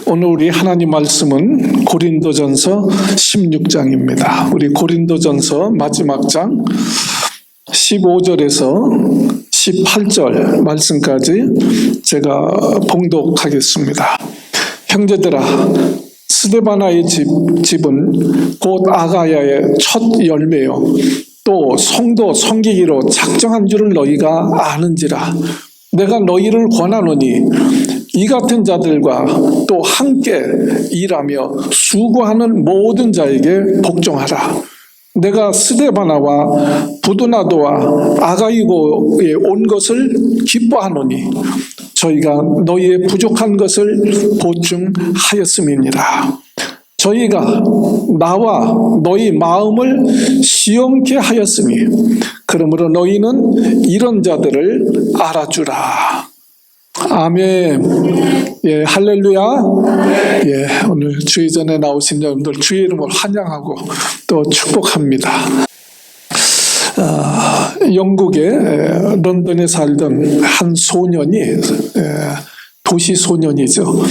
오늘 우리 하나님 말씀은 고린도전서 16장입니다. 우리 고린도전서 마지막 장 15절에서 18절 말씀까지 제가 봉독하겠습니다. 형제들아, 스데바나의 집은 곧 아가야의 첫 열매요 또 성도 섬기기로 작정한 줄을 너희가 아는지라. 내가 너희를 권하노니 이 같은 자들과 또 함께 일하며 수고하는 모든 자에게 복종하라. 내가 스데바나와 부두나도와 아가이고에 온 것을 기뻐하노니 저희가 너희의 부족한 것을 보충하였음이니라. 저희가 나와 너희 마음을 시험케 하였으니 그러므로 너희는 이런 자들을 알아주라. 아멘. 할렐루야. 오늘 주의 전에 나오신 여러분들 주의 이름을 환영하고 또 축복합니다. 영국의 런던에 살던 한 소년이 도시 소년이죠.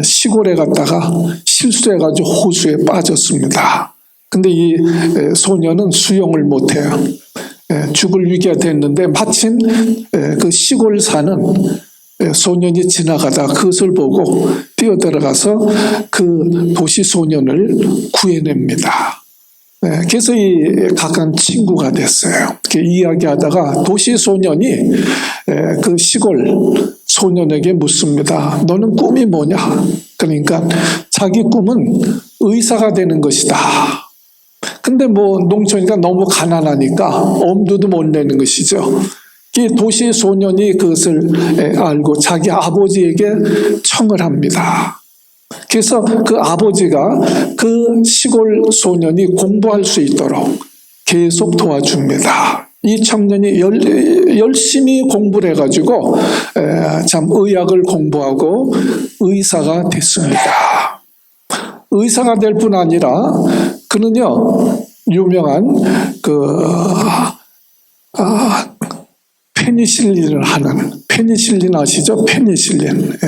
시골에 갔다가 실수해가지고 호수에 빠졌습니다. 근데 이 소년은 수영을 못해요. 죽을 위기가 됐는데 마침 그 시골 사는 소년이 지나가다 그것을 보고 뛰어들어가서 그 도시 소년을 구해냅니다. 그래서 이 가까운 친구가 됐어요. 이야기하다가 도시 소년이 그 시골 소년에게 묻습니다. 너는 꿈이 뭐냐? 그러니까 자기 꿈은 의사가 되는 것이다. 근데 농촌이니까 너무 가난하니까 엄두도 못 내는 것이죠. 이 도시 소년이 그것을 알고 자기 아버지에게 청을 합니다. 그래서 그 아버지가 그 시골 소년이 공부할 수 있도록 계속 도와줍니다. 이 청년이 열심히 공부를 해가지고 참 의학을 공부하고 의사가 됐습니다. 의사가 될 뿐 아니라 그는요 유명한 페니실린을 하는, 페니실린 아시죠? 페니실린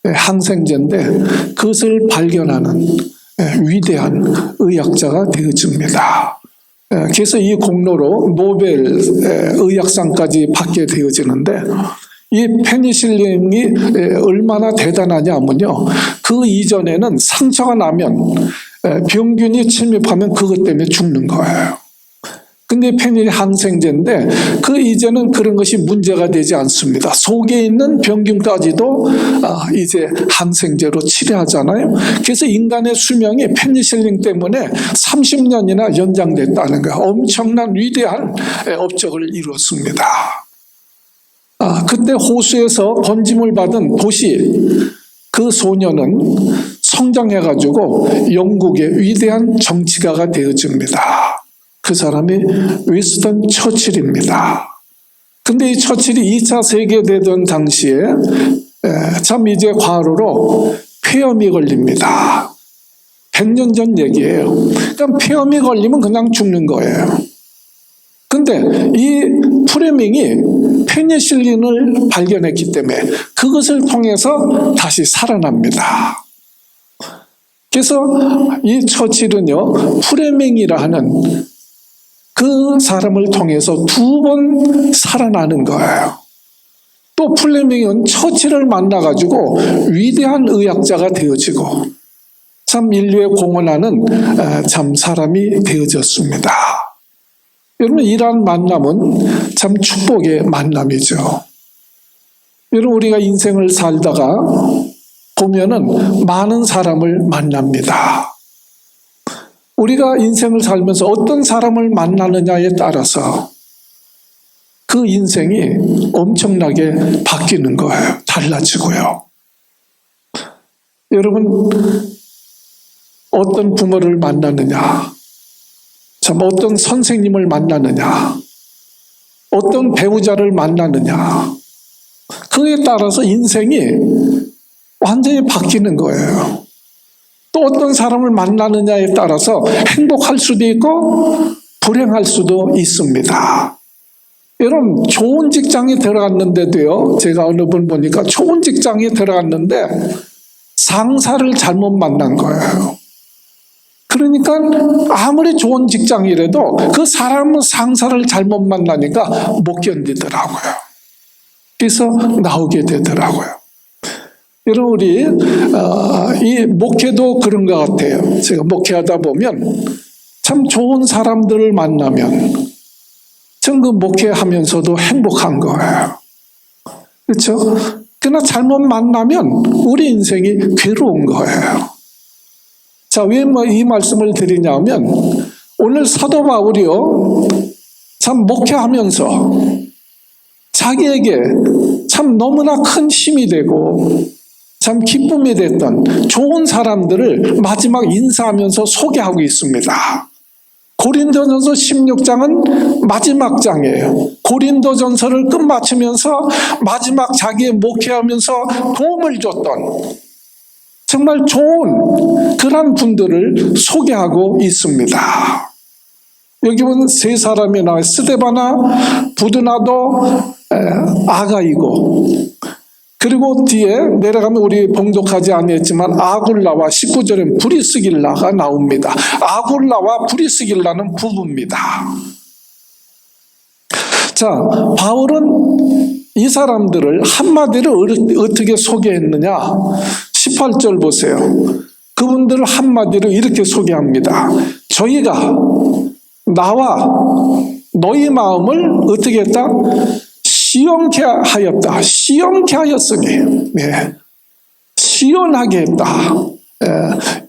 항생제인데 그것을 발견하는 위대한 의학자가 되어집니다. 그래서 이 공로로 노벨 의학상까지 받게 되어지는데 이 페니실린이 얼마나 대단하냐면요, 그 이전에는 상처가 나면 병균이 침입하면 그것 때문에 죽는 거예요. 근데 페니실 항생제인데 그 이제는 그런 것이 문제가 되지 않습니다. 속에 있는 병균까지도 이제 항생제로 치료하잖아요. 그래서 인간의 수명이 페니실린 때문에 30년이나 연장됐다는 거예요. 엄청난 위대한 업적을 이루었습니다. 그때 호수에서 건짐을 받은 도시 그 소년은 성장해가지고 영국의 위대한 정치가가 되어집니다. 그 사람이 윈스턴 처칠입니다. 근데 이 처칠이 2차 세계대전 당시에 참 이제 과로로 폐렴이 걸립니다. 100년 전 얘기예요. 그러니까 폐렴이 걸리면 그냥 죽는 거예요. 근데 이 프레밍이 페니실린을 발견했기 때문에 그것을 통해서 다시 살아납니다. 그래서 이 처칠은요 프레밍이라 하는 그 사람을 통해서 2번 살아나는 거예요. 또 플레밍은 처칠을 만나가지고 위대한 의학자가 되어지고 참 인류에 공헌하는 참 사람이 되어졌습니다. 여러분, 이러한 만남은 참 축복의 만남이죠. 여러분, 우리가 인생을 살다가 보면은 많은 사람을 만납니다. 우리가 인생을 살면서 어떤 사람을 만나느냐에 따라서 그 인생이 엄청나게 바뀌는 거예요. 달라지고요. 여러분, 어떤 부모를 만나느냐, 참 어떤 선생님을 만나느냐, 어떤 배우자를 만나느냐, 그에 따라서 인생이 완전히 바뀌는 거예요. 또 어떤 사람을 만나느냐에 따라서 행복할 수도 있고 불행할 수도 있습니다. 여러분, 좋은 직장에 들어갔는데도요, 제가 어느 분 보니까 좋은 직장에 들어갔는데 상사를 잘못 만난 거예요. 그러니까 아무리 좋은 직장이라도 그 사람은 상사를 잘못 만나니까 못 견디더라고요. 그래서 나오게 되더라고요. 여러분, 우리 이 목회도 그런 것 같아요. 제가 목회하다 보면 참 좋은 사람들을 만나면 전 그 목회하면서도 행복한 거예요. 그렇죠? 그러나 잘못 만나면 우리 인생이 괴로운 거예요. 자, 왜 이 말씀을 드리냐면 오늘 사도 바울이요, 참 목회하면서 자기에게 참 너무나 큰 힘이 되고 참 기쁨이 됐던 좋은 사람들을 마지막 인사하면서 소개하고 있습니다. 고린도전서 16장은 마지막 장이에요. 고린도전서를 끝마치면서 마지막 자기의 목회하면서 도움을 줬던 정말 좋은 그런 분들을 소개하고 있습니다. 여기 보면 세 사람이 나와요. 스데바나, 부드나도, 아가이고, 그리고 뒤에 내려가면 우리 봉독하지 않았지만 아굴라와 19절엔 브리스길라가 나옵니다. 아굴라와 브리스길라는 부부입니다. 자, 바울은 이 사람들을 한마디로 어떻게 소개했느냐? 18절 보세요. 그분들을 한마디로 이렇게 소개합니다. 저희가 나와 너희 마음을 어떻게 했다? 시원케 하였다. 시원케 하였으니, 네. 시원하게 했다.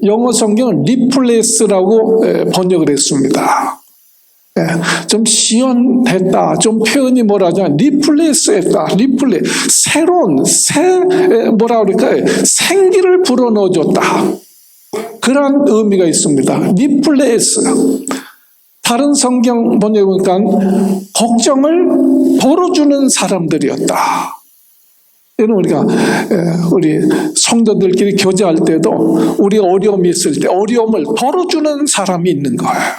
영어 성경은 리플레스라고 번역을 했습니다. 좀 시원했다. 좀 표현이 뭐라죠? 리플레스했다. 새로운 뭐라 그럴까요? 생기를 불어넣어줬다. 그런 의미가 있습니다. 리플레스. 다른 성경 번역에 보니까 걱정을 덜어주는 사람들이었다. 이는 우리 성도들끼리 교제할 때도 우리 어려움이 있을 때 어려움을 덜어주는 사람이 있는 거예요.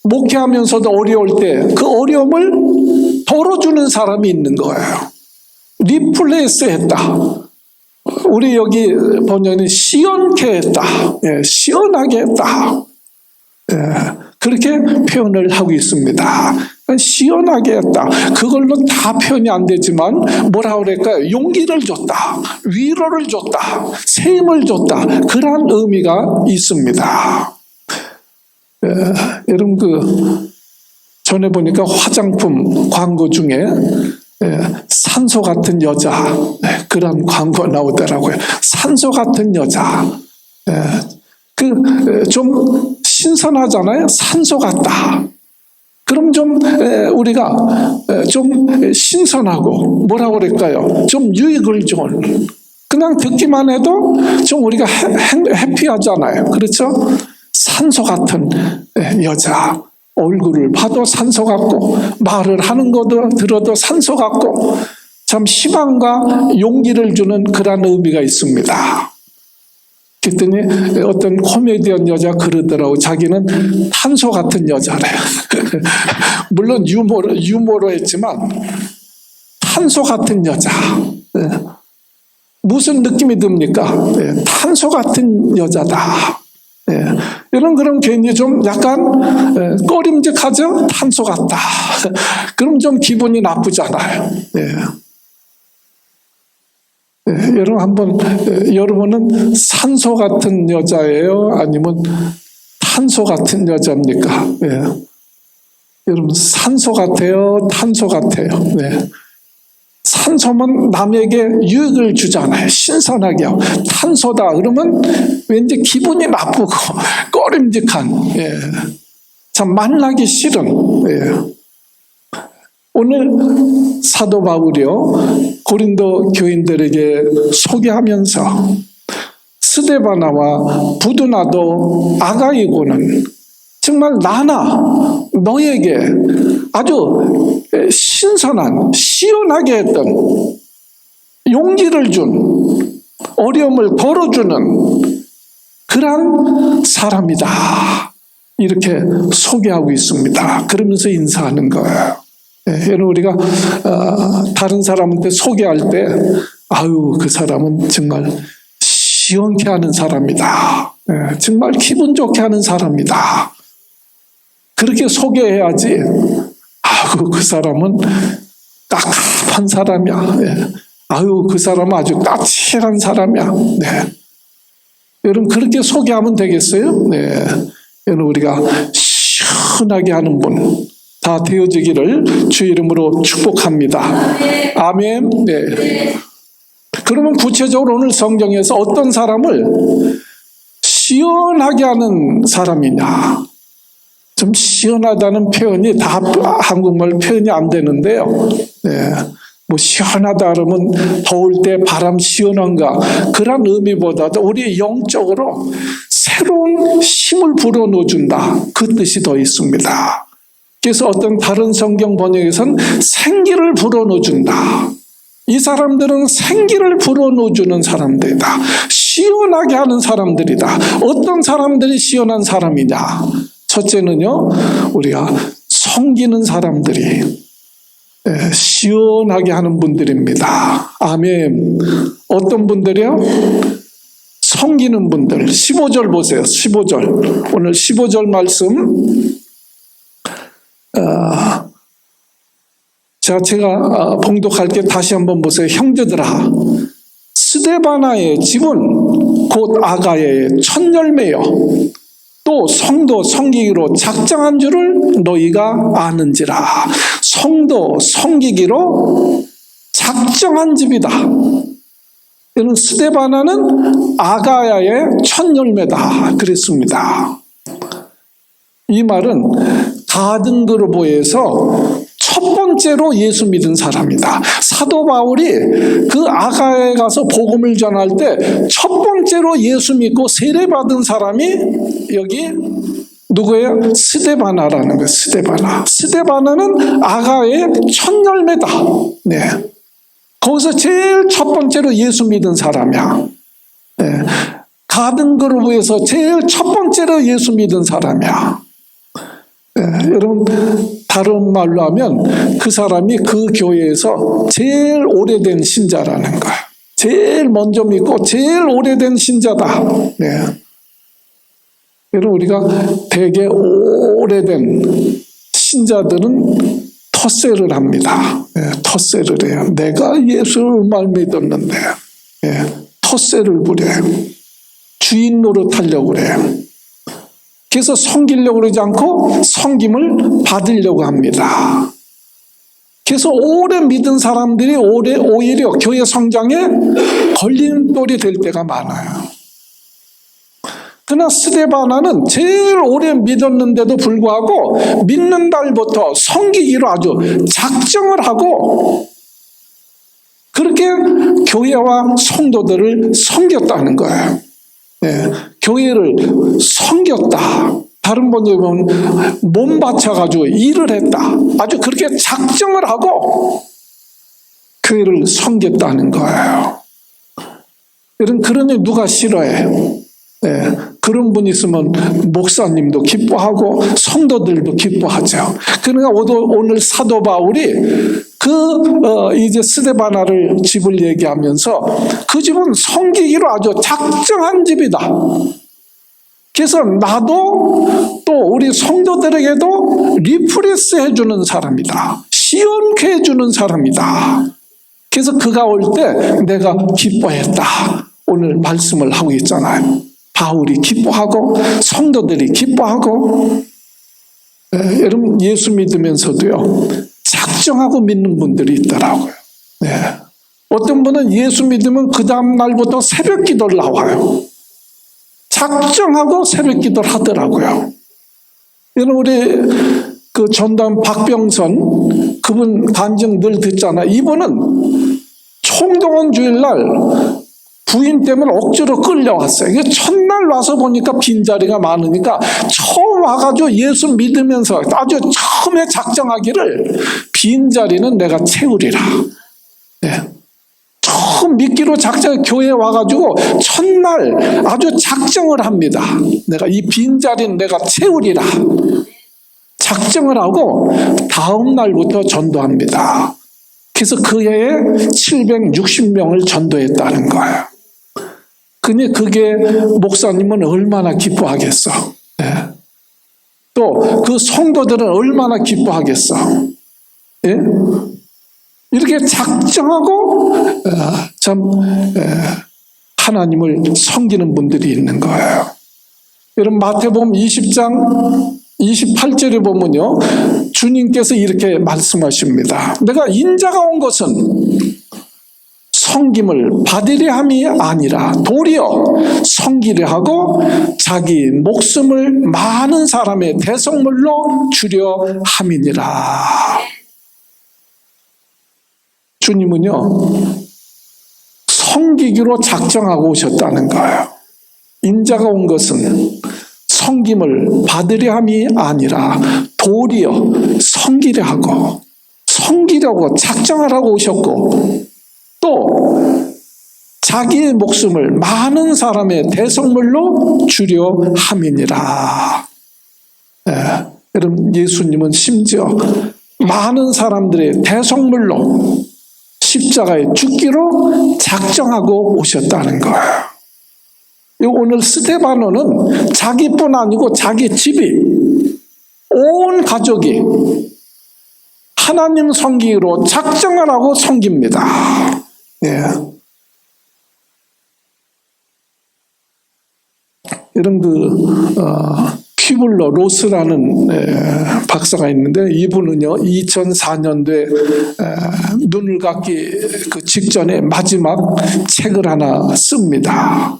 목회하면서도 어려울 때 그 어려움을 덜어주는 사람이 있는 거예요. 리플레이스 했다. 우리 여기 번역은 시원케 했다. 시원하게 했다. 그렇게 표현을 하고 있습니다. 시원하게 했다. 그걸로 다 표현이 안 되지만 뭐라 그럴까요? 용기를 줬다. 위로를 줬다. 새 힘을 줬다. 그런 의미가 있습니다. 여러분, 전에 보니까 화장품 광고 중에 산소 같은 여자, 그런 광고 나오더라고요. 산소 같은 여자. 좀 신선하잖아요. 산소 같다. 그럼 좀 우리가 좀 신선하고 뭐라고 그럴까요? 좀 유익을 준, 그냥 듣기만 해도 좀 우리가 해피하잖아요. 그렇죠? 산소 같은 여자, 얼굴을 봐도 산소 같고 말을 하는 것도 들어도 산소 같고 참 희망과 용기를 주는 그런 의미가 있습니다. 그랬더니 어떤 코미디언 여자 그러더라고. 자기는 탄소 같은 여자래요. 물론 유머로 했지만 탄소 같은 여자. 무슨 느낌이 듭니까? 탄소 같은 여자다. 이런 그럼 괜히 좀 약간 꺼림직하죠? 탄소 같다. 그럼 좀 기분이 나쁘잖아요. 여러분 여러분은 산소 같은 여자예요? 아니면 탄소 같은 여자입니까? 여러분 산소 같아요? 탄소 같아요? 산소면 남에게 유익을 주잖아요. 신선하게 하고. 탄소다 그러면 왠지 기분이 나쁘고 꺼림직한, 참 만나기 싫은. 오늘 사도 바울이요 고린도 교인들에게 소개하면서 스데바나와 부드나도 아가이고는 정말 나나 너에게 아주 신선한 시원하게 했던 용기를 준 어려움을 덜어주는 그런 사람이다. 이렇게 소개하고 있습니다. 그러면서 인사하는 거예요. 여러분 우리가 다른 사람한테 소개할 때 아유 그 사람은 정말 시원케 하는 사람이다. 정말 기분 좋게 하는 사람이다. 그렇게 소개해야지. 아유, 그 사람은 깝깝한 사람이야. 아유, 그 사람은 아주 까칠한 사람이야. 여러분, 그렇게 소개하면 되겠어요? 여러분, 우리가 시원하게 하는 분 다 되어지기를 주 이름으로 축복합니다. 아멘. 그러면 구체적으로 오늘 성경에서 어떤 사람을 시원하게 하는 사람이냐? 좀 시원하다는 표현이 다 한국말 표현이 안 되는데요. 뭐 시원하다 그러면 더울 때 바람 시원한가 그런 의미보다도 우리 영적으로 새로운 힘을 불어넣어준다 그 뜻이 더 있습니다. 그래서 어떤 다른 성경 번역에서는 생기를 불어넣어준다. 이 사람들은 생기를 불어넣어주는 사람들이다. 시원하게 하는 사람들이다. 어떤 사람들이 시원한 사람이냐? 첫째는요, 우리가 섬기는 사람들이 시원하게 하는 분들입니다. 아멘. 어떤 분들이요? 섬기는 분들. 15절 보세요. 15절. 오늘 15절 말씀. 제가 봉독할게. 다시 한번 보세요. 형제들아, 스데바나의 집은 곧 아가야의 첫 열매요. 또 성도 섬기기로 작정한 줄을 너희가 아는지라. 성도 섬기기로 작정한 집이다. 이는 스데바나는 아가야의 첫 열매다 그랬습니다. 이 말은 가든그루보에서 첫 번째로 예수 믿은 사람이다. 사도 바울이 그 아가야에 가서 복음을 전할 때 첫 번째로 예수 믿고 세례받은 사람이 여기 누구예요? 스데바나라는 거예요. 스데바나. 스데바나는 아가야의 첫 열매다. 거기서 제일 첫 번째로 예수 믿은 사람이야. 가든그루브에서 제일 첫 번째로 예수 믿은 사람이야. 여러분, 다른 말로 하면 그 사람이 그 교회에서 제일 오래된 신자라는 거야. 제일 먼저 믿고 제일 오래된 신자다. 여러분, 우리가 되게 오래된 신자들은 텃세를 합니다. 텃세를 해요. 내가 예수를 말 믿었는데 텃세를 부려. 주인 노릇하려고 그래요. 그래서 섬기려고 그러지 않고 섬김을 받으려고 합니다. 그래서 오래 믿은 사람들이 오히려 교회 성장에 걸림돌이 될 때가 많아요. 그러나 스데바나는 제일 오래 믿었는데도 불구하고 믿는 날부터 섬기기로 아주 작정을 하고 그렇게 교회와 성도들을 섬겼다는 거예요. 교회를 섬겼다. 다른 번역에 보면 몸 바쳐가지고 일을 했다. 아주 그렇게 작정을 하고 교회를 섬겼다는 거예요. 그러니 누가 싫어해요? 그런 분 있으면 목사님도 기뻐하고 성도들도 기뻐하죠. 그러니까 오늘 사도 바울이 이제 스데바나를 집을 얘기하면서 그 집은 섬기기로 아주 작정한 집이다. 그래서 나도 또 우리 성도들에게도 리프레스 해주는 사람이다. 시원케 해주는 사람이다. 그래서 그가 올 때 내가 기뻐했다. 오늘 말씀을 하고 있잖아요. 바울이 기뻐하고 성도들이 기뻐하고 여러분 예수 믿으면서도요 작정하고 믿는 분들이 있더라고요. 어떤 분은 예수 믿으면 그 다음 날부터 새벽 기도를 나와요. 작정하고 새벽 기도를 하더라고요. 여러분 우리 그 전담 박병선 그분 간증 늘 듣잖아. 이분은 총동원 주일날 부인 때문에 억지로 끌려왔어요. 첫날 와서 보니까 빈자리가 많으니까 처음 와가지고 예수 믿으면서 아주 처음에 작정하기를 빈자리는 내가 채우리라. 처음 믿기로 교회에 와가지고 첫날 아주 작정을 합니다. 내가 이 빈자리는 내가 채우리라. 작정을 하고 다음 날부터 전도합니다. 그래서 그 해에 760명을 전도했다는 거예요. 근데 그게 목사님은 얼마나 기뻐하겠어. 예. 또 그 성도들은 얼마나 기뻐하겠어. 예? 이렇게 작정하고 참 하나님을 섬기는 분들이 있는 거예요. 여러분 마태복음 20장 28절에 보면요, 주님께서 이렇게 말씀하십니다. 내가 인자가 온 것은 섬김을 받으려 함이 아니라 도리어 섬기려 하고 자기 목숨을 많은 사람의 대속물로 주려 함이니라. 주님은요, 섬기기로 작정하고 오셨다는 거예요. 인자가 온 것은 섬김을 받으려 함이 아니라 도리어 섬기려고 작정하라고 오셨고, 또 자기의 목숨을 많은 사람의 대속물로 주려 함이니라. 여러분, 예수님은 심지어 많은 사람들의 대속물로 십자가에 죽기로 작정하고 오셨다는 거예요. 오늘 스데바노는 자기뿐 아니고 자기 집이, 온 가족이 하나님 섬기기로 작정을 하고 섬깁니다. 예. 이런 퀴블러 로스라는 박사가 있는데, 이분은요 2004년도에 눈을 감기 그 직전에 마지막 책을 하나 씁니다.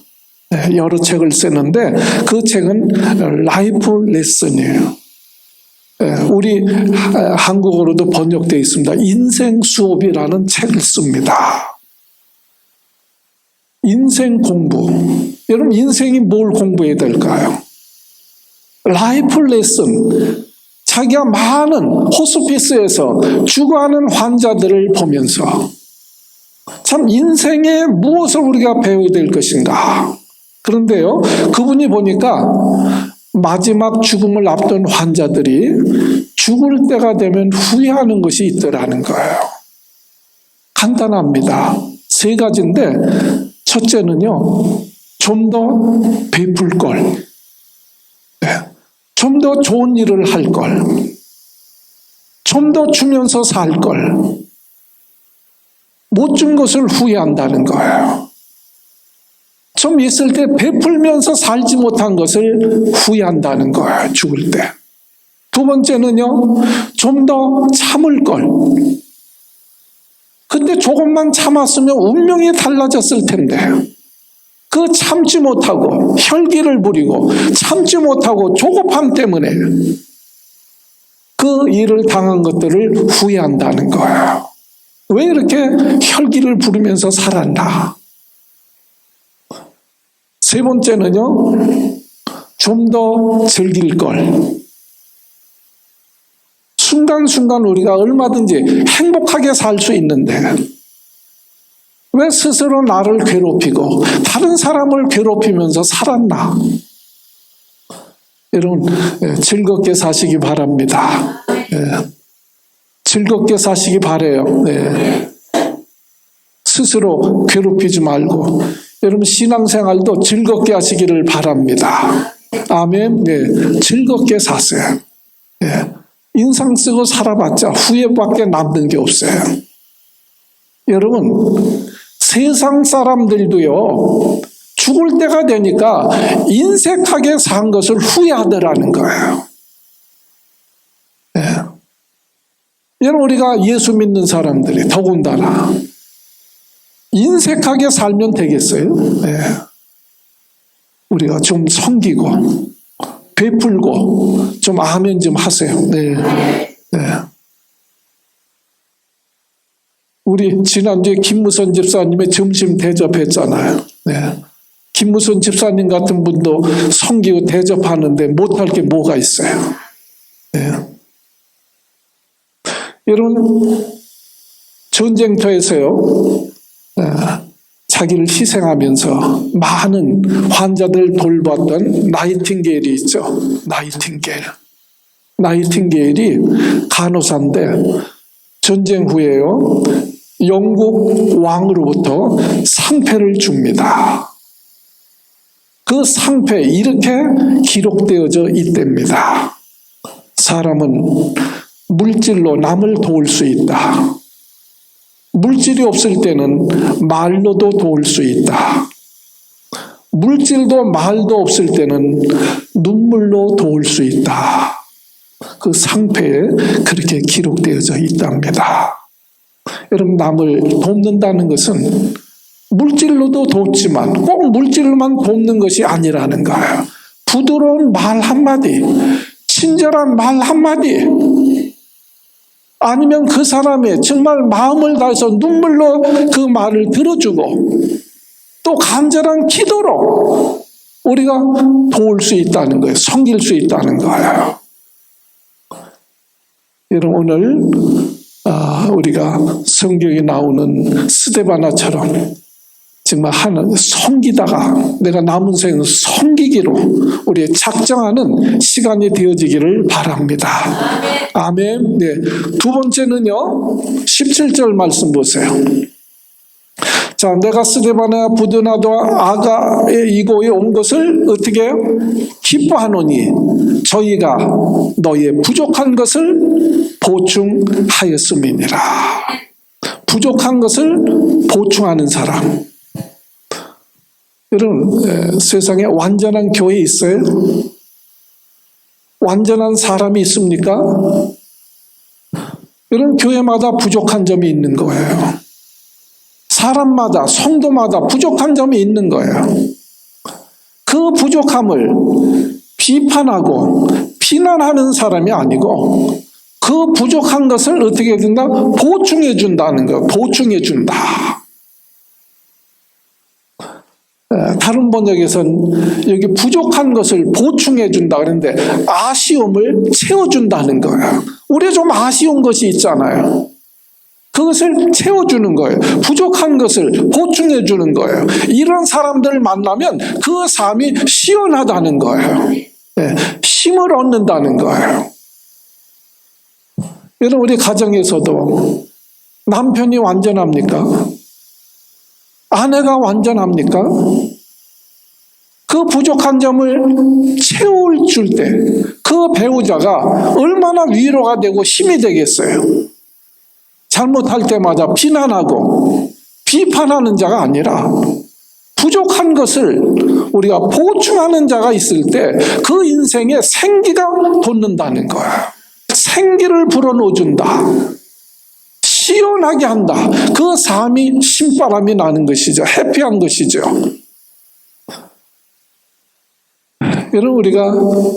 여러 책을 쓰는데 그 책은 라이프 레슨이에요. 우리 한국어로도 번역되어 있습니다. 인생 수업이라는 책을 씁니다. 인생 공부. 여러분, 인생이 뭘 공부해야 될까요? 라이프 레슨. 자기가 많은 호스피스에서 죽어가는 환자들을 보면서 참 인생에 무엇을 우리가 배워야 될 것인가. 그런데요, 그분이 보니까 마지막 죽음을 앞둔 환자들이 죽을 때가 되면 후회하는 것이 있더라는 거예요. 간단합니다. 3가지인데, 첫째는요, 좀 더 베풀 걸, 좀 더 좋은 일을 할 걸, 좀 더 주면서 살 걸, 못 준 것을 후회한다는 거예요. 좀 있을 때 베풀면서 살지 못한 것을 후회한다는 거예요, 죽을 때. 2번째는요, 좀 더 참을 걸. 근데 조금만 참았으면 운명이 달라졌을 텐데, 그 참지 못하고 혈기를 부리고 참지 못하고 조급함 때문에 그 일을 당한 것들을 후회한다는 거예요. 왜 이렇게 혈기를 부리면서 살았나? 3번째는요, 좀 더 즐길 걸. 순간순간 우리가 얼마든지 행복하게 살 수 있는데 왜 스스로 나를 괴롭히고 다른 사람을 괴롭히면서 살았나? 여러분, 즐겁게 사시기 바랍니다. 즐겁게 사시기 바라요. 스스로 괴롭히지 말고 여러분 신앙생활도 즐겁게 하시기를 바랍니다. 아멘. 즐겁게 사세요. 인상 쓰고 살아봤자 후회밖에 남는 게 없어요. 여러분, 세상 사람들도요, 죽을 때가 되니까 인색하게 산 것을 후회하더라는 거예요. 여러분, 우리가 예수 믿는 사람들이 더군다나 인색하게 살면 되겠어요? 우리가 좀 섬기고 베풀고 좀 아멘 좀 하세요. 우리 지난주에 김무선 집사님의 점심 대접했잖아요. 김무선 집사님 같은 분도 섬기고 대접하는데 못할 게 뭐가 있어요? 여러분, 전쟁터에서요, 자기를 희생하면서 많은 환자들 돌봤던 나이팅게일이 있죠. 나이팅게일이 간호사인데 전쟁 후에요, 영국 왕으로부터 상패를 줍니다. 그 상패에 이렇게 기록되어져 있답니다. 사람은 물질로 남을 도울 수 있다. 물질이 없을 때는 말로도 도울 수 있다. 물질도 말도 없을 때는 눈물로 도울 수 있다. 그 상패에 그렇게 기록되어져 있답니다. 여러분, 남을 돕는다는 것은 물질로도 돕지만 꼭 물질로만 돕는 것이 아니라는 거예요. 부드러운 말 한마디, 친절한 말 한마디, 아니면 그 사람의 정말 마음을 다해서 눈물로 그 말을 들어주고 또 간절한 기도로 우리가 도울 수 있다는 거예요. 섬길 수 있다는 거예요. 여러분, 오늘 우리가 성경에 나오는 스데바나처럼 정말 하는 섬기다가 내가 남은 생을 섬기기로 우리의 작정하는 시간이 되어지기를 바랍니다. 아멘. 네. 두 번째는요, 17절 말씀 보세요. 자, 내가 스데바나 부드나도 아가의 이고에 온 것을 어떻게 해요? 기뻐하노니 저희가 너의 부족한 것을 보충하였음이니라. 부족한 것을 보충하는 사람. 여러분, 세상에 완전한 교회 있어요? 완전한 사람이 있습니까? 여러분, 교회마다 부족한 점이 있는 거예요. 사람마다, 성도마다 부족한 점이 있는 거예요. 그 부족함을 비판하고 비난하는 사람이 아니고 그 부족한 것을 어떻게 해준다? 보충해 준다는 거예요. 보충해 준다. 다른 번역에서는 여기 부족한 것을 보충해 준다 그러는데 아쉬움을 채워준다는 거예요. 우리가 좀 아쉬운 것이 있잖아요. 그것을 채워주는 거예요. 부족한 것을 보충해 주는 거예요. 이런 사람들을 만나면 그 삶이 시원하다는 거예요. 네, 힘을 얻는다는 거예요. 여러분, 우리 가정에서도 남편이 완전합니까? 아내가 완전합니까? 그 부족한 점을 채워줄 때 그 배우자가 얼마나 위로가 되고 힘이 되겠어요. 잘못할 때마다 비난하고 비판하는 자가 아니라 부족한 것을 우리가 보충하는 자가 있을 때 그 인생에 생기가 돋는다는 거예요. 생기를 불어넣어준다. 시원하게 한다. 그 삶이 신바람이 나는 것이죠. 해피한 것이죠. 여러분, 우리가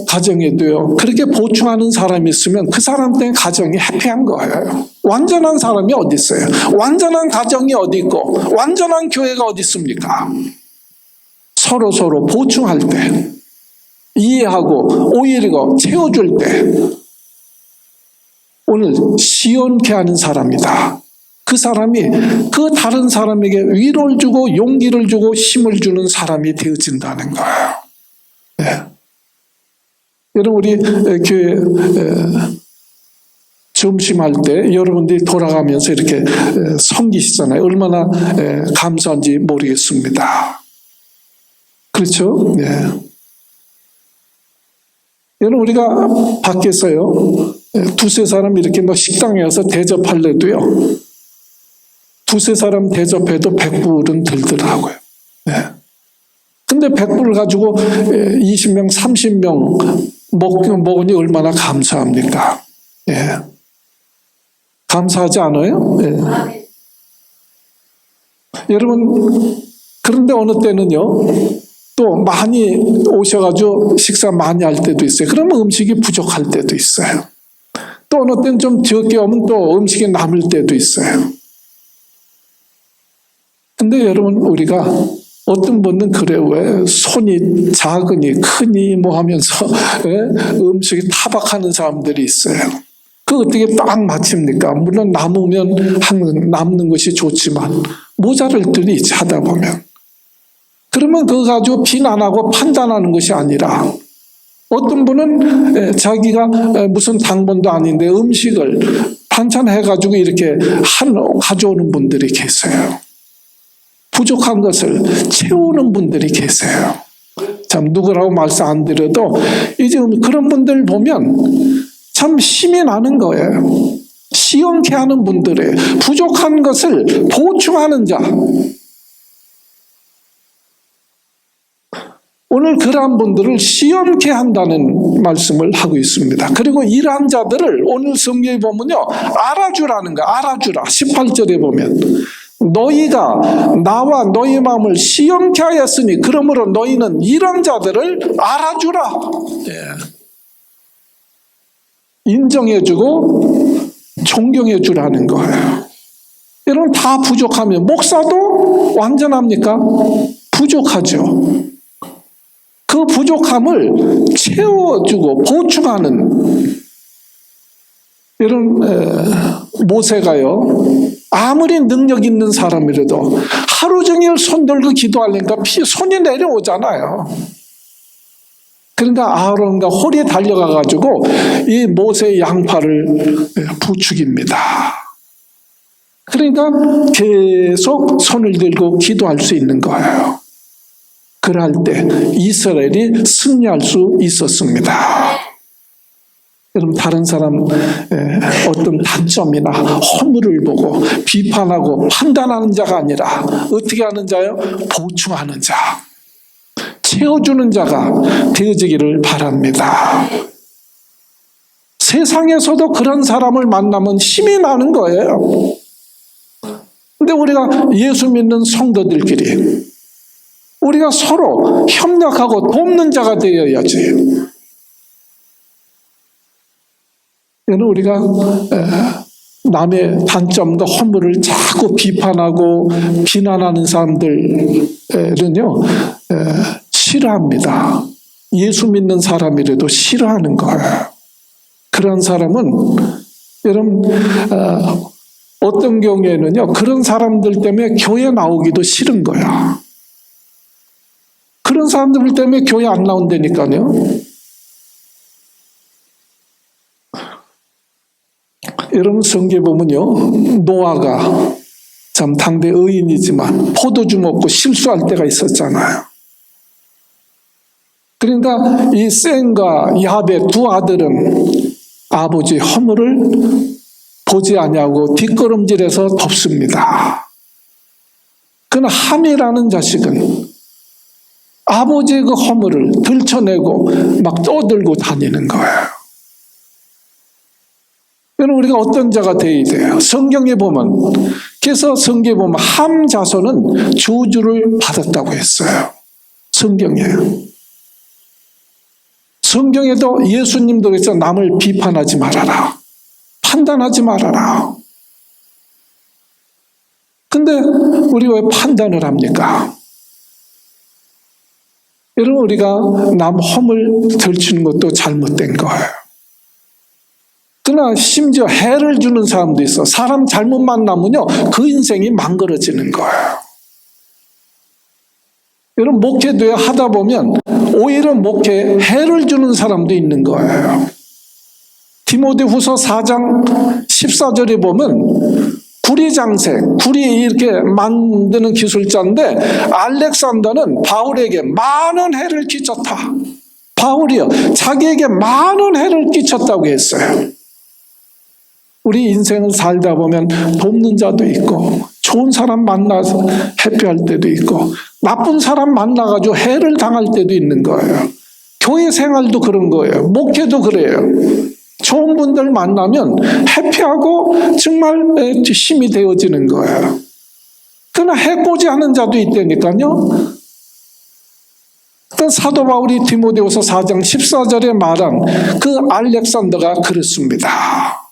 가정에도요, 그렇게 보충하는 사람이 있으면 그 사람 때문에 가정이 해피한 거예요. 완전한 사람이 어디 있어요? 완전한 가정이 어디 있고 완전한 교회가 어디 있습니까? 서로 보충할 때, 이해하고 오히려 채워줄 때 오늘 시원케 하는 사람이다. 그 사람이 그 다른 사람에게 위로를 주고 용기를 주고 힘을 주는 사람이 되어진다는 거예요. 네. 여러분, 우리 교회 점심할 때 여러분들이 돌아가면서 이렇게 섬기시잖아요. 얼마나 감사한지 모르겠습니다. 그렇죠? 네. 여러분, 우리가 밖에서요, 두세 사람 이렇게 뭐 식당에 와서 대접할래도요, 두세 사람 대접해도 100불은 들더라고요. 네. 근데 100불을 가지고 20명, 30명 먹으니 얼마나 감사합니까? 예. 감사하지 않아요? 예. 여러분, 그런데 어느 때는요, 또 많이 오셔가지고 식사 많이 할 때도 있어요. 그러면 음식이 부족할 때도 있어요. 또 어느 때는 좀 적게 오면 또 음식이 남을 때도 있어요. 근데 여러분, 우리가 어떤 분은 그래, 왜 손이 작으니 크니 뭐 하면서 음식이 타박하는 사람들이 있어요. 그 어떻게 딱 맞춥니까? 물론 남으면 항상 남는 것이 좋지만 모자랄 때도 있지, 하다 보면. 그러면 그거 가지고 비난하고 판단하는 것이 아니라 어떤 분은 자기가 무슨 당번도 아닌데 음식을 반찬 해가지고 이렇게 가져오는 분들이 계세요. 부족한 것을 채우는 분들이 계세요. 참 누구라고 말씀 안 드려도 이제 그런 분들 보면 참 힘이 나는 거예요. 시원케 하는 분들의 부족한 것을 보충하는 자. 오늘 그러한 분들을 시원케 한다는 말씀을 하고 있습니다. 그리고 이러한 자들을 오늘 성경에 보면요, 알아주라는 거야. 알아주라. 18절에 보면 너희가 나와 너희 마음을 시원케 하였으니 그러므로 너희는 이런 자들을 알아주라. 인정해주고 존경해주라는 거예요. 여러분 다 부족하면 목사도 완전합니까? 부족하죠. 그 부족함을 채워주고 보충하는 이런 모세가요, 아무리 능력 있는 사람이라도 하루 종일 손 들고 기도하려니까 손이 내려오잖아요. 그러니까 아론과 홀이 달려가가지고 이 모세의 양팔을 부축입니다. 그러니까 계속 손을 들고 기도할 수 있는 거예요. 그럴 때 이스라엘이 승리할 수 있었습니다. 여러분 다른 사람 어떤 단점이나 허물을 보고 비판하고 판단하는 자가 아니라 어떻게 하는 자요? 보충하는 자, 채워주는 자가 되어지기를 바랍니다. 세상에서도 그런 사람을 만나면 힘이 나는 거예요. 근데 우리가 예수 믿는 성도들끼리 우리가 서로 협력하고 돕는 자가 되어야지. 이는 우리가 남의 단점과 허물을 자꾸 비판하고 비난하는 사람들은요, 싫어합니다. 예수 믿는 사람이라도 싫어하는 거예요. 그런 사람은 여러분 어떤 경우에는요, 그런 사람들 때문에 교회 나오기도 싫은 거야. 그런 사람들 때문에 교회 안 나온다니까요. 여러분 성경에 보면요, 노아가 참 당대 의인이지만 포도주 먹고 실수할 때가 있었잖아요. 그러니까 이 셈과 야벳 두 아들은 아버지 허물을 보지 아니하고 뒷걸음질해서 덮습니다. 그러나 함이라는 자식은 아버지의 그 허물을 들춰내고 막 떠들고 다니는 거예요. 그럼 우리가 어떤 자가 되어야 돼요? 성경에 보면, 그래서 성경에 보면 함 자손은 저주를 받았다고 했어요. 성경이에요. 성경에도 예수님도 그래서 남을 비판하지 말아라, 판단하지 말아라. 근데 우리 왜 판단을 합니까? 여러분 우리가 남 허물 들추는 것도 잘못된 거예요. 그러나 심지어 해를 주는 사람도 있어. 사람 잘못 만나면요, 그 인생이 망가져지는 거예요. 여러분 목회도 하다 보면 오히려 목회에 해를 주는 사람도 있는 거예요. 디모데후서 4장 14절에 보면 구리장생, 구리 이렇게 만드는 기술자인데 알렉산더는 바울에게 많은 해를 끼쳤다. 바울이요, 자기에게 많은 해를 끼쳤다고 했어요. 우리 인생을 살다 보면 돕는 자도 있고 좋은 사람 만나서 해피할 때도 있고 나쁜 사람 만나가지고 해를 당할 때도 있는 거예요. 교회 생활도 그런 거예요. 목회도 그래요. 좋은 분들 만나면 해피하고 정말 힘이 되어지는 거예요. 그러나 해코지 하는 자도 있다니까요. 사도 바울이 디모데후서 4장 14절에 말한 그 알렉산더가 그렇습니다.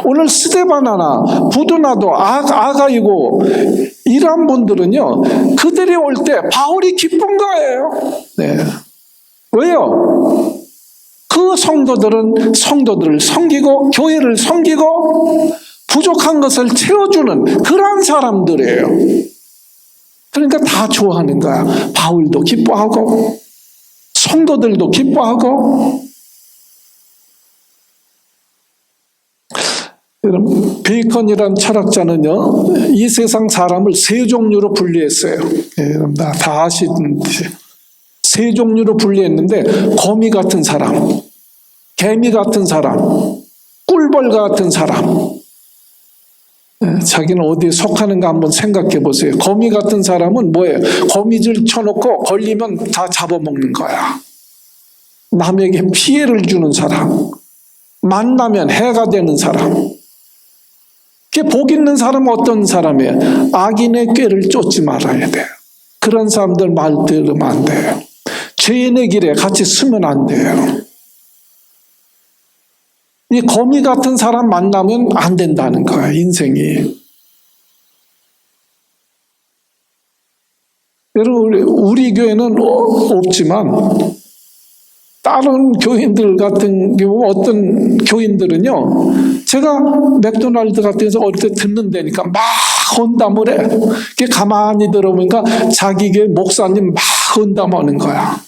오늘 스데바나나 부두나도 아가이고 이런 분들은요, 그들이 올 때 바울이 기쁜 거예요. 네. 왜요? 그 성도들을 섬기고 교회를 섬기고 부족한 것을 채워주는 그런 사람들이에요. 그러니까 다 좋아하는 거야. 바울도 기뻐하고 성도들도 기뻐하고. 여러분 베이컨이란 철학자는요, 이 세상 사람을 세 종류로 분류했어요. 여러분 다 아시는지 세 종류로 분리했는데 거미 같은 사람, 개미 같은 사람, 꿀벌 같은 사람. 자기는 어디에 속하는가 한번 생각해 보세요. 거미 같은 사람은 뭐예요? 거미줄 쳐놓고 걸리면 다 잡아먹는 거야. 남에게 피해를 주는 사람, 만나면 해가 되는 사람. 복 있는 사람은 어떤 사람이에요? 악인의 꾀를 쫓지 말아야 돼요. 그런 사람들 말 들으면 안 돼요. 죄인의 길에 같이 쓰면 안 돼요. 이 거미 같은 사람 만나면 안 된다는 거예요, 인생이. 여러분, 우리 교회는 없지만 다른 교인들 같은 경우 어떤 교인들은요, 제가 맥도날드 같은 데서 어릴 때 듣는 데니까 막 헌담을 해. 그게 가만히 들어보니까 자기 교회 목사님 막 헌담하는 거야.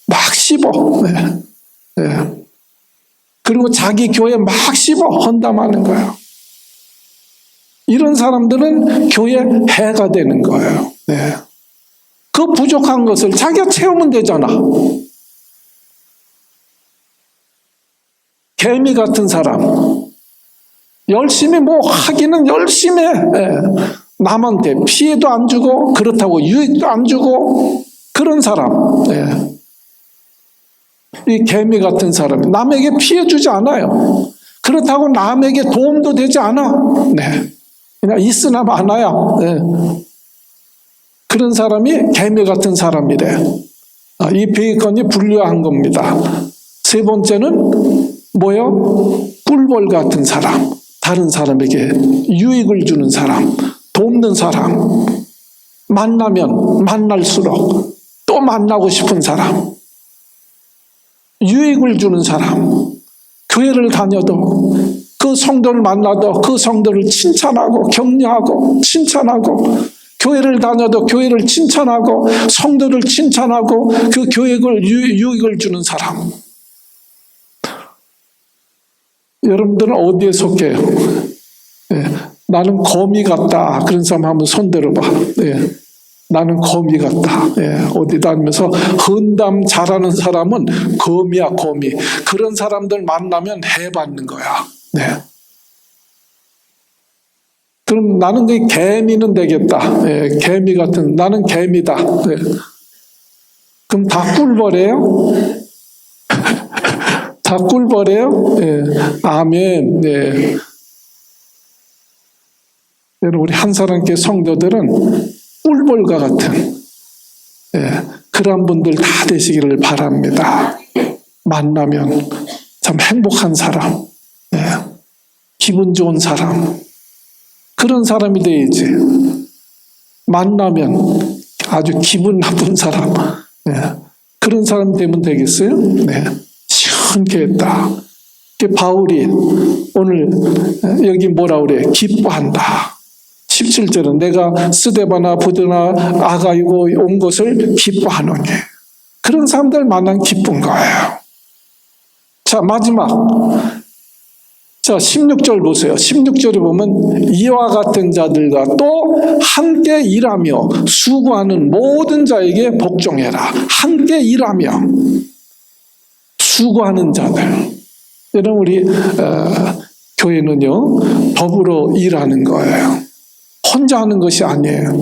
막 씹어. 네. 그리고 자기 교회 막 씹어 헌담하는 거야. 이런 사람들은 교회 해가 되는 거예요. 네. 그 부족한 것을 자기가 채우면 되잖아. 개미 같은 사람, 열심히 뭐 하기는 열심히 해. 남한테 피해도 안 주고 그렇다고 유익도 안 주고 그런 사람. 이 개미 같은 사람, 남에게 피해 주지 않아요. 그렇다고 남에게 도움도 되지 않아. 그냥 있으나 마나야. 그런 사람이 개미 같은 사람이래. 이 베이컨이 분류한 겁니다. 세 번째는 뭐요? 꿀벌 같은 사람, 다른 사람에게 유익을 주는 사람, 돕는 사람, 만나면 만날수록 또 만나고 싶은 사람, 유익을 주는 사람, 교회를 다녀도 그 성도를 만나도 그 성도를 칭찬하고 격려하고 칭찬하고, 교회를 다녀도 교회를 칭찬하고 성도를 칭찬하고 그 교육을 유익을 주는 사람. 여러분들은 어디에 속해요? 나는 거미 같다. 그런 사람 한번 손 들어봐. 나는 거미 같다. 어디 다니면서 헌담 잘하는 사람은 거미야, 거미. 그런 사람들 만나면 해받는 거야. 그럼 나는 그 개미는 되겠다. 개미 같은, 나는 개미다. 그럼 다 꿀벌이에요? 다 꿀벌이에요? 아멘. 여러분, 우리 한사랑교회 성도들은 꿀벌과 같은 그런 분들 다 되시기를 바랍니다. 만나면 참 행복한 사람, 기분 좋은 사람, 그런 사람이 돼야지. 만나면 아주 기분 나쁜 사람, 그런 사람 되면 되겠어요? 시원케 했다. 바울이 오늘 여기 뭐라 그래? 기뻐한다. 17절은 내가 스데바나 부드나 아가이고 온 것을 기뻐하노니. 그런 사람들 만나면 기쁜 거예요. 자, 마지막. 자, 16절 보세요. 16절에 보면 이와 같은 자들과 또 함께 일하며 수고하는 모든 자에게 복종해라. 함께 일하며 수고하는 자들. 여러분, 우리 교회는요, 더불어 일하는 거예요. 혼자 하는 것이 아니에요.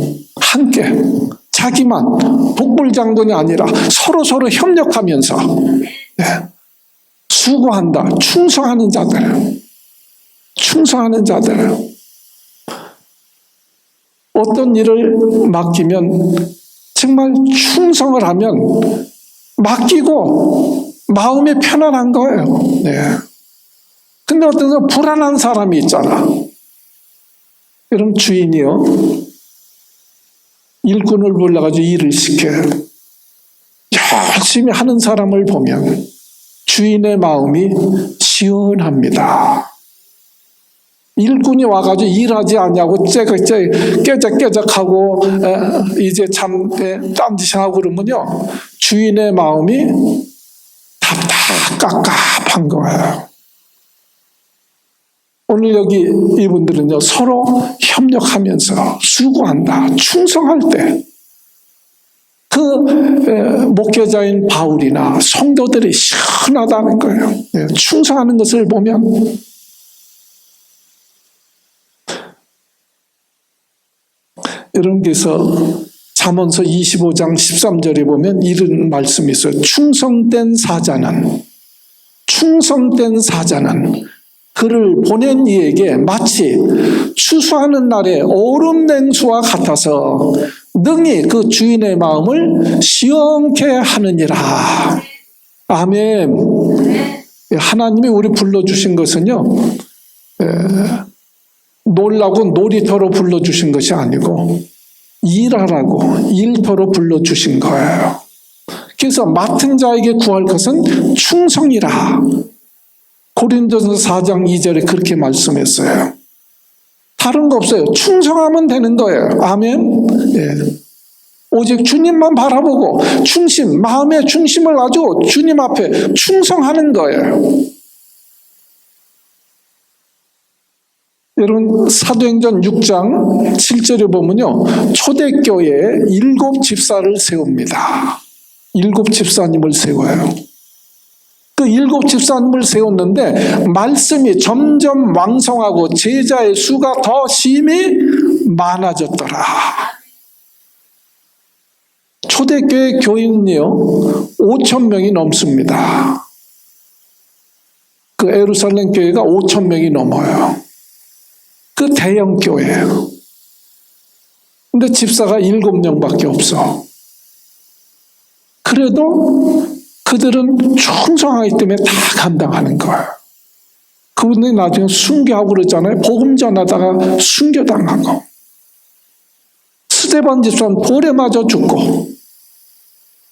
함께, 자기만 독불장군이 아니라 서로 협력하면서 수고한다. 충성하는 자들. 충성하는 자들. 어떤 일을 맡기면 정말 충성을 하면 맡기고 마음이 편안한 거예요. 근데 어떤 사람 불안한 사람이 있잖아. 그럼 주인이요, 일꾼을 불러가지고 일을 시켜요. 열심히 하는 사람을 보면 주인의 마음이 시원합니다. 일꾼이 와가지고 일하지 않냐고 깨작깨작하고 이제 참 딴짓하고 그러면요, 주인의 마음이 깝깝한 거예요. 오늘 여기 이분들은요, 서로 협력하면서 수고한다. 충성할 때 목회자인 바울이나 성도들이 시원하다는 거예요. 충성하는 것을 보면. 여러분께서 잠언서 25장 13절에 보면 이런 말씀이 있어요. 충성된 사자는 그를 보낸 이에게 마치 추수하는 날의 오름 냉수와 같아서 능히 그 주인의 마음을 시원케 하느니라. 아멘. 하나님이 우리 불러주신 것은요, 놀라고 놀이터로 불러주신 것이 아니고 일하라고 일터로 불러주신 거예요. 그래서 맡은 자에게 구할 것은 충성이라. 고린도전서 4장 2절에 그렇게 말씀했어요. 다른 거 없어요. 충성하면 되는 거예요. 아멘. 오직 주님만 바라보고 마음의 중심을 가지고 주님 앞에 충성하는 거예요. 여러분 사도행전 6장 7절에 보면요, 초대교회에 7 집사를 세웁니다. 7 집사님을 세워요. 그 7 집사님을 세웠는데 말씀이 점점 왕성하고 제자의 수가 더 심히 많아졌더라. 초대교회 교인은요 5,000명이 넘습니다. 그 예루살렘 교회가 5,000명이 넘어요. 그 대형 교회예요. 근데 집사가 7명밖에 없어. 그래도 그들은 충성하기 때문에 다 감당하는 거예요. 그분들이 나중에 순교하고 그러잖아요. 복음 전하다가 순교당하고. 스데반 집사는 돌에 맞아 죽고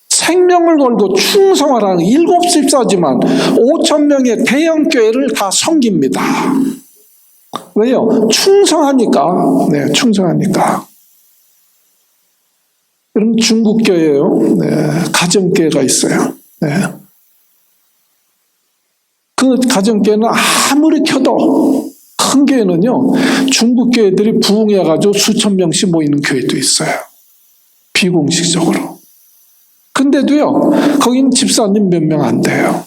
생명을 걸고 충성하라는 7 집사지만 5,000명의 대형 교회를 다 섬깁니다. 왜요? 충성하니까. 충성하니까. 여러분 중국 교회예요. 가정교회가 있어요. 그 가정교회는 아무리 켜도 큰 교회는요, 중국 교회들이 부흥해가지고 수천 명씩 모이는 교회도 있어요. 비공식적으로. 근데도요, 거긴 집사님 몇 명 안 돼요.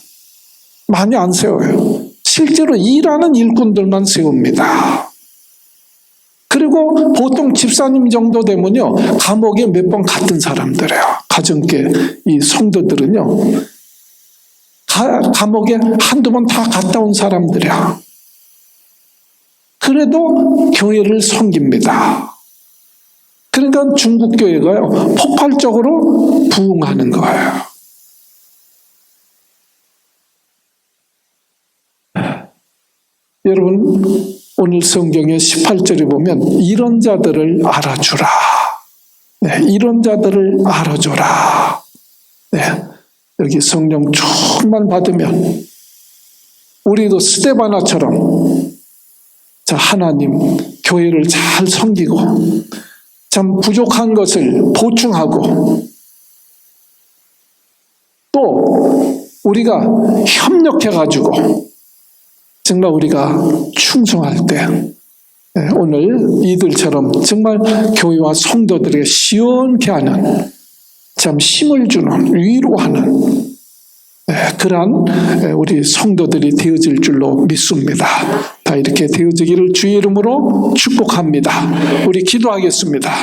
많이 안 세워요. 실제로 일하는 일꾼들만 세웁니다. 그리고 보통 집사님 정도 되면요, 감옥에 몇 번 갔던 사람들이에요. 가정교회 이 성도들은요, 감옥에 한두 번 다 갔다 온 사람들이야. 그래도 교회를 섬깁니다. 그러니까 중국 교회가요, 폭발적으로 부흥하는 거예요. 여러분, 오늘 성경의 18절에 보면 이런 자들을 알아주라. 이런 자들을 알아줘라. 여기 성령 충만 받으면 우리도 스데바나처럼 하나님 교회를 잘 섬기고 참 부족한 것을 보충하고 또 우리가 협력해가지고 정말 우리가 충성할 때 오늘 이들처럼 정말 교회와 성도들에게 시원케 하는 참 힘을 주는 위로하는 그러한 우리 성도들이 되어질 줄로 믿습니다. 다 이렇게 되어지기를 주의 이름으로 축복합니다. 우리 기도하겠습니다.